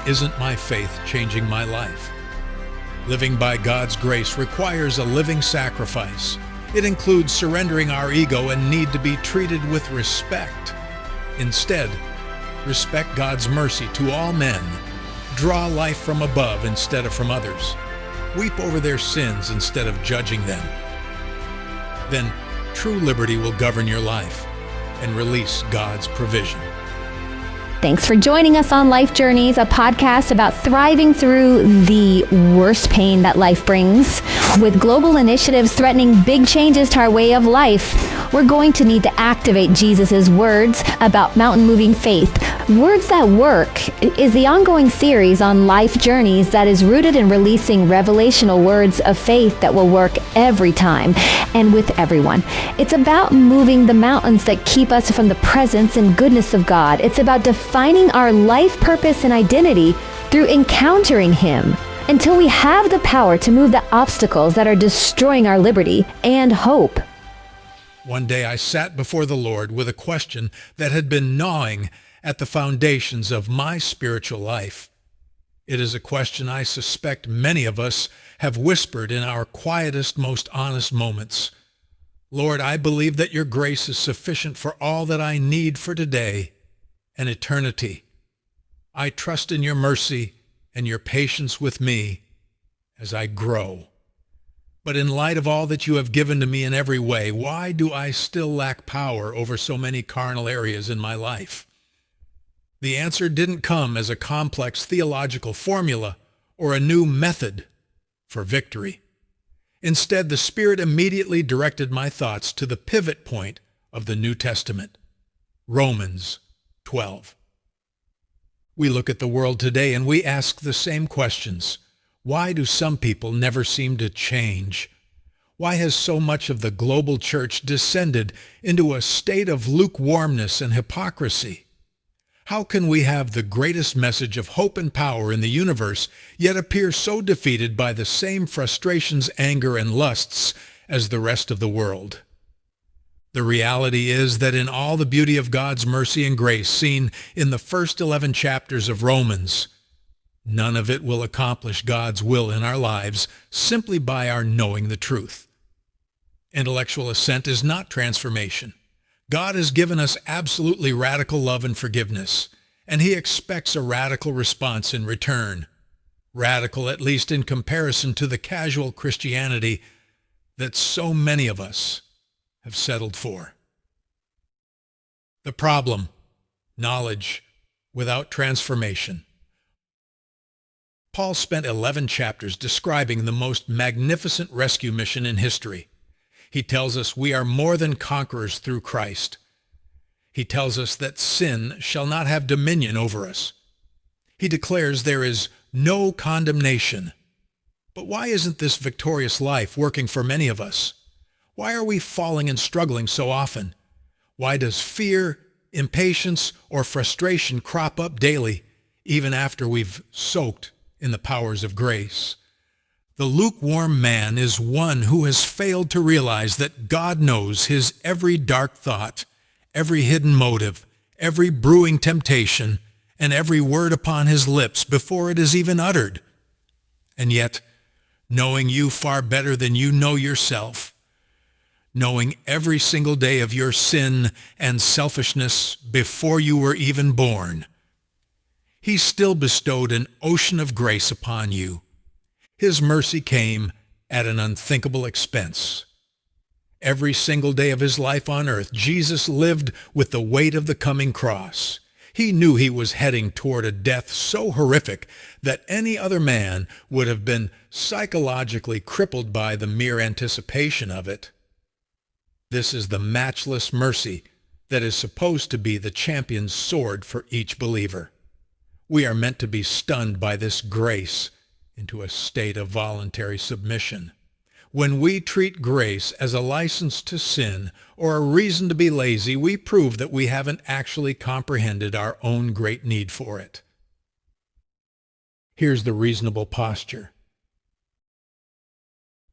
why isn't my faith changing my life? Living by God's grace requires a living sacrifice. It includes surrendering our ego and need to be treated with respect. Instead, respect God's mercy to all men. Draw life from above instead of from others. Weep over their sins instead of judging them. Then true liberty will govern your life and release God's provision. Thanks for joining us on Life Journeys, a podcast about thriving through the worst pain that life brings. With global initiatives threatening big changes to our way of life, we're going to need to activate Jesus' words about mountain-moving faith. Words That Work is the ongoing series on Life Journeys that is rooted in releasing revelational words of faith that will work every time and with everyone. It's about moving the mountains that keep us from the presence and goodness of God. It's about defining our life purpose and identity through encountering Him until we have the power to move the obstacles that are destroying our liberty and hope. One day I sat before the Lord with a question that had been gnawing at the foundations of my spiritual life. It is a question I suspect many of us have whispered in our quietest, most honest moments. Lord, I believe that your grace is sufficient for all that I need for today and eternity. I trust in your mercy and your patience with me as I grow. But in light of all that you have given to me in every way, why do I still lack power over so many carnal areas in my life? The answer didn't come as a complex theological formula or a new method for victory. Instead, the Spirit immediately directed my thoughts to the pivot point of the New Testament, Romans 12. We look at the world today and we ask the same questions. Why do some people never seem to change? Why has so much of the global church descended into a state of lukewarmness and hypocrisy? How can we have the greatest message of hope and power in the universe, yet appear so defeated by the same frustrations, anger, and lusts as the rest of the world? The reality is that in all the beauty of God's mercy and grace seen in the first 11 chapters of Romans, none of it will accomplish God's will in our lives simply by our knowing the truth. Intellectual assent is not transformation. God has given us absolutely radical love and forgiveness, and He expects a radical response in return. Radical, at least in comparison to the casual Christianity that so many of us have settled for. The problem: knowledge without transformation. Paul spent 11 chapters describing the most magnificent rescue mission in history. He tells us we are more than conquerors through Christ. He tells us that sin shall not have dominion over us. He declares there is no condemnation. But why isn't this victorious life working for many of us? Why are we falling and struggling so often? Why does fear, impatience, or frustration crop up daily, even after we've soaked in the powers of grace? The lukewarm man is one who has failed to realize that God knows his every dark thought, every hidden motive, every brewing temptation, and every word upon his lips before it is even uttered. And yet, knowing you far better than you know yourself, knowing every single day of your sin and selfishness before you were even born, He still bestowed an ocean of grace upon you. His mercy came at an unthinkable expense. Every single day of his life on earth, Jesus lived with the weight of the coming cross. He knew he was heading toward a death so horrific that any other man would have been psychologically crippled by the mere anticipation of it. This is the matchless mercy that is supposed to be the champion's sword for each believer. We are meant to be stunned by this grace into a state of voluntary submission. When we treat grace as a license to sin or a reason to be lazy, we prove that we haven't actually comprehended our own great need for it. Here's the reasonable posture.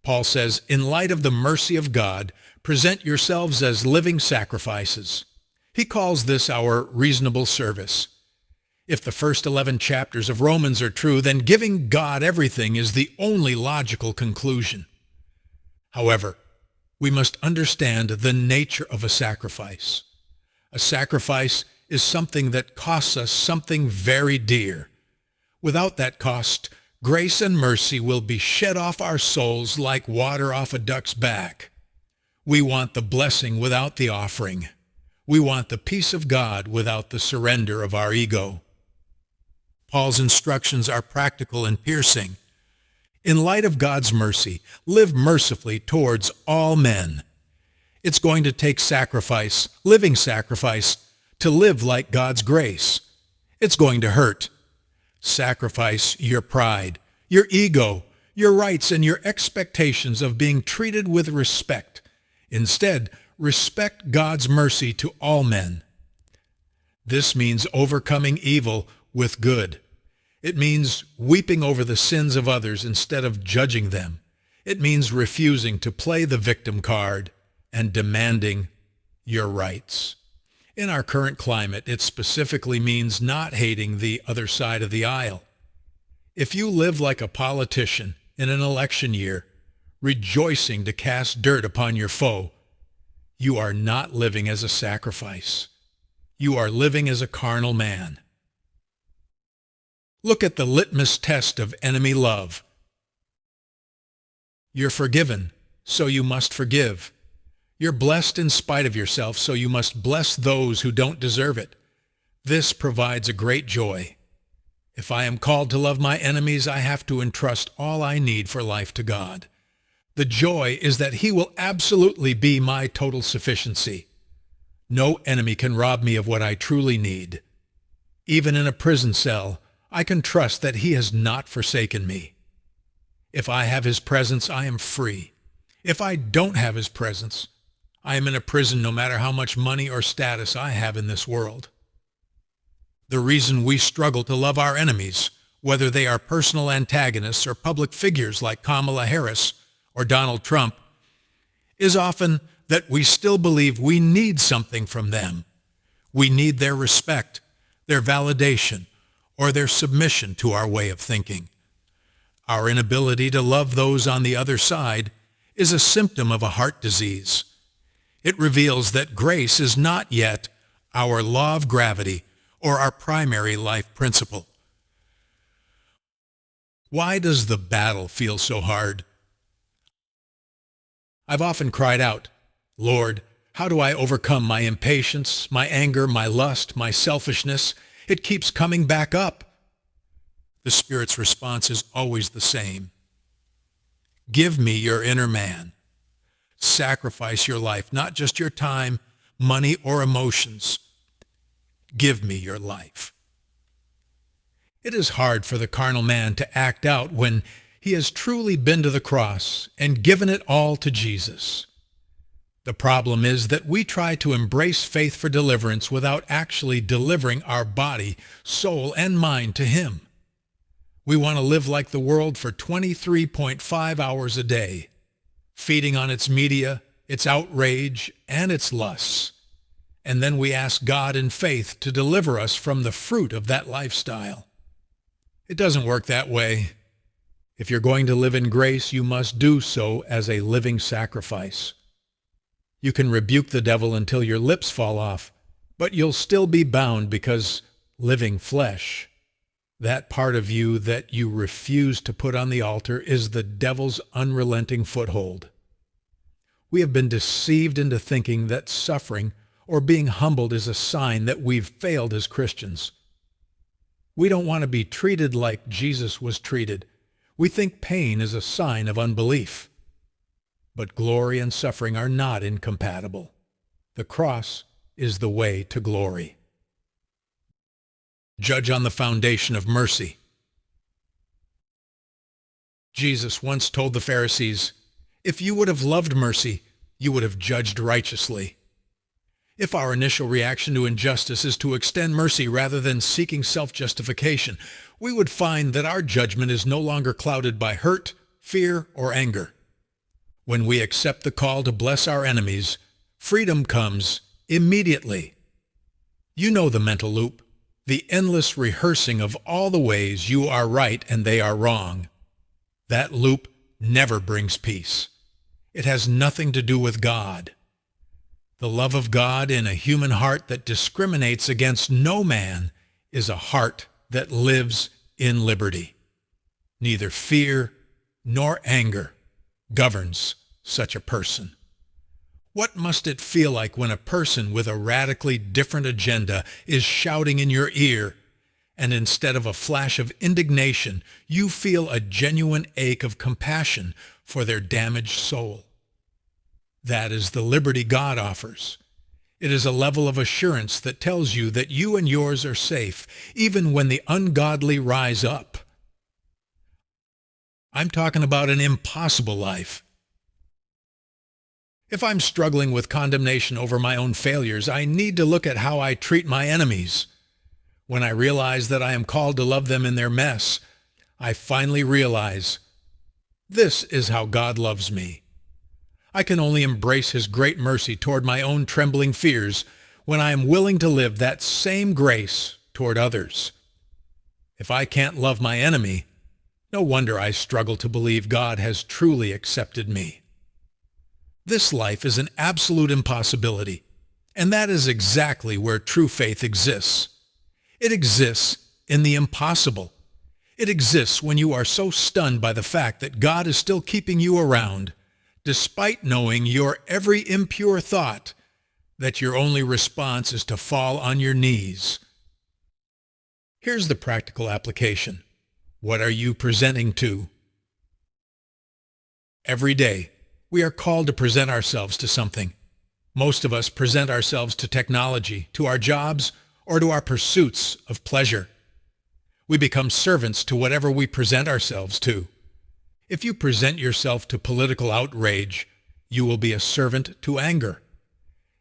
Paul says, in light of the mercy of God, present yourselves as living sacrifices. He calls this our reasonable service. If the first 11 chapters of Romans are true, then giving God everything is the only logical conclusion. However, we must understand the nature of a sacrifice. A sacrifice is something that costs us something very dear. Without that cost, grace and mercy will be shed off our souls like water off a duck's back. We want the blessing without the offering. We want the peace of God without the surrender of our ego. Paul's instructions are practical and piercing. In light of God's mercy, live mercifully towards all men. It's going to take sacrifice, living sacrifice, to live like God's grace. It's going to hurt. Sacrifice your pride, your ego, your rights, and your expectations of being treated with respect. Instead, respect God's mercy to all men. This means overcoming evil with good. It means weeping over the sins of others instead of judging them. It means refusing to play the victim card and demanding your rights. In our current climate, it specifically means not hating the other side of the aisle. If you live like a politician in an election year, rejoicing to cast dirt upon your foe, you are not living as a sacrifice. You are living as a carnal man. Look at the litmus test of enemy love. You're forgiven, so you must forgive. You're blessed in spite of yourself, so you must bless those who don't deserve it. This provides a great joy. If I am called to love my enemies, I have to entrust all I need for life to God. The joy is that He will absolutely be my total sufficiency. No enemy can rob me of what I truly need. Even in a prison cell, I can trust that He has not forsaken me. If I have His presence, I am free. If I don't have His presence, I am in a prison no matter how much money or status I have in this world. The reason we struggle to love our enemies, whether they are personal antagonists or public figures like Kamala Harris or Donald Trump, is often that we still believe we need something from them. We need their respect, their validation, or their submission to our way of thinking. Our inability to love those on the other side is a symptom of a heart disease. It reveals that grace is not yet our law of gravity or our primary life principle. Why does the battle feel so hard? I've often cried out, Lord, how do I overcome my impatience, my anger, my lust, my selfishness? It keeps coming back up. The Spirit's response is always the same. Give me your inner man. Sacrifice your life, not just your time, money, or emotions. Give me your life. It is hard for the carnal man to act out when he has truly been to the cross and given it all to Jesus. The problem is that we try to embrace faith for deliverance without actually delivering our body, soul, and mind to Him. We want to live like the world for 23.5 hours a day, feeding on its media, its outrage, and its lusts. And then we ask God in faith to deliver us from the fruit of that lifestyle. It doesn't work that way. If you're going to live in grace, you must do so as a living sacrifice. You can rebuke the devil until your lips fall off, but you'll still be bound because living flesh, that part of you that you refuse to put on the altar, is the devil's unrelenting foothold. We have been deceived into thinking that suffering or being humbled is a sign that we've failed as Christians. We don't want to be treated like Jesus was treated. We think pain is a sign of unbelief. But glory and suffering are not incompatible. The cross is the way to glory. Judge on the foundation of mercy. Jesus once told the Pharisees, "If you would have loved mercy, you would have judged righteously." If our initial reaction to injustice is to extend mercy rather than seeking self-justification, we would find that our judgment is no longer clouded by hurt, fear, or anger. When we accept the call to bless our enemies, freedom comes immediately. You know the mental loop. the endless rehearsing of all the ways you are right and they are wrong. That loop never brings peace. It has nothing to do with God. The love of God in a human heart that discriminates against no man is a heart that lives in liberty. Neither fear nor anger governs such a person. What must it feel like when a person with a radically different agenda is shouting in your ear, and instead of a flash of indignation, you feel a genuine ache of compassion for their damaged soul? That is the liberty God offers. It is a level of assurance that tells you that you and yours are safe, even when the ungodly rise up. I'm talking about an impossible life. If I'm struggling with condemnation over my own failures, I need to look at how I treat my enemies. When I realize that I am called to love them in their mess, I finally realize this is how God loves me. I can only embrace His great mercy toward my own trembling fears when I am willing to live that same grace toward others. If I can't love my enemy, no wonder I struggle to believe God has truly accepted me. This life is an absolute impossibility, and that is exactly where true faith exists. It exists in the impossible. It exists when you are so stunned by the fact that God is still keeping you around, despite knowing your every impure thought, that your only response is to fall on your knees. Here's the practical application. What are you presenting to? Every day, we are called to present ourselves to something. Most of us present ourselves to technology, to our jobs, or to our pursuits of pleasure. We become servants to whatever we present ourselves to. If you present yourself to political outrage, you will be a servant to anger.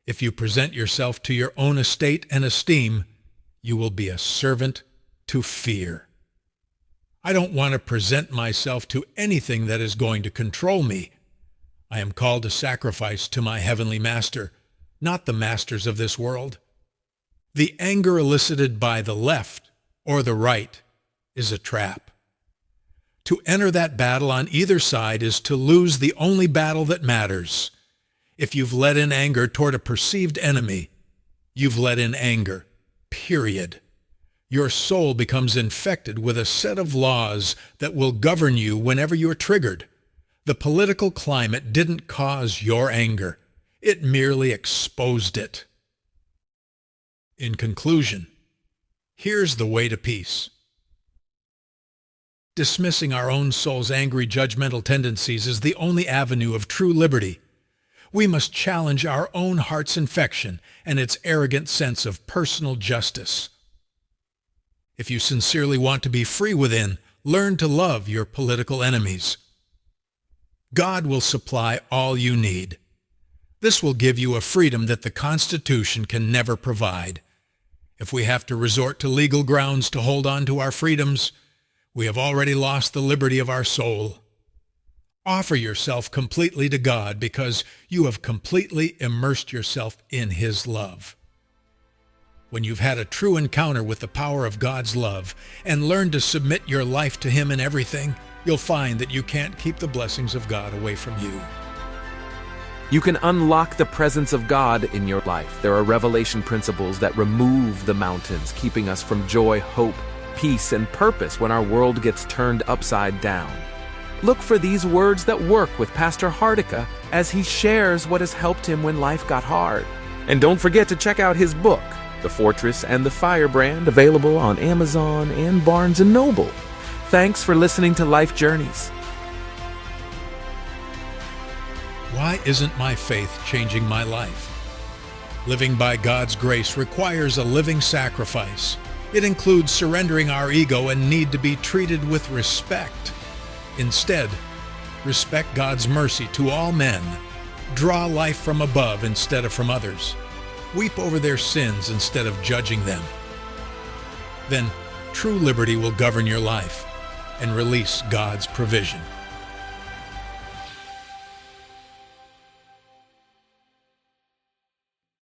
If you present yourself to your own estate and esteem, you will be a servant to fear. I don't want to present myself to anything that is going to control me. I am called to sacrifice to my heavenly master, not the masters of this world. The anger elicited by the left or the right is a trap. To enter that battle on either side is to lose the only battle that matters. If you've let in anger toward a perceived enemy, you've let in anger, period. Your soul becomes infected with a set of laws that will govern you whenever you're triggered. The political climate didn't cause your anger. It merely exposed it. In conclusion, here's the way to peace. Dismissing our own soul's angry, judgmental tendencies is the only avenue of true liberty. We must challenge our own heart's infection and its arrogant sense of personal justice. If you sincerely want to be free within, learn to love your political enemies. God will supply all you need. This will give you a freedom that the Constitution can never provide. If we have to resort to legal grounds to hold on to our freedoms, we have already lost the liberty of our soul. Offer yourself completely to God because you have completely immersed yourself in His love. When you've had a true encounter with the power of God's love and learned to submit your life to Him in everything, you'll find that you can't keep the blessings of God away from you. You can unlock the presence of God in your life. There are revelation principles that remove the mountains, keeping us from joy, hope, peace, and purpose when our world gets turned upside down. Look for these words that work with Pastor Hardica as he shares what has helped him when life got hard. And don't forget to check out his book, The Fortress and the Firebrand, available on Amazon and Barnes & Noble. Thanks for listening to Life Journeys. Why isn't my faith changing my life? Living by God's grace requires a living sacrifice. It includes surrendering our ego and need to be treated with respect. Instead, respect God's mercy to all men. Draw life from above instead of from others. Weep over their sins instead of judging them. Then true liberty will govern your life and release God's provision.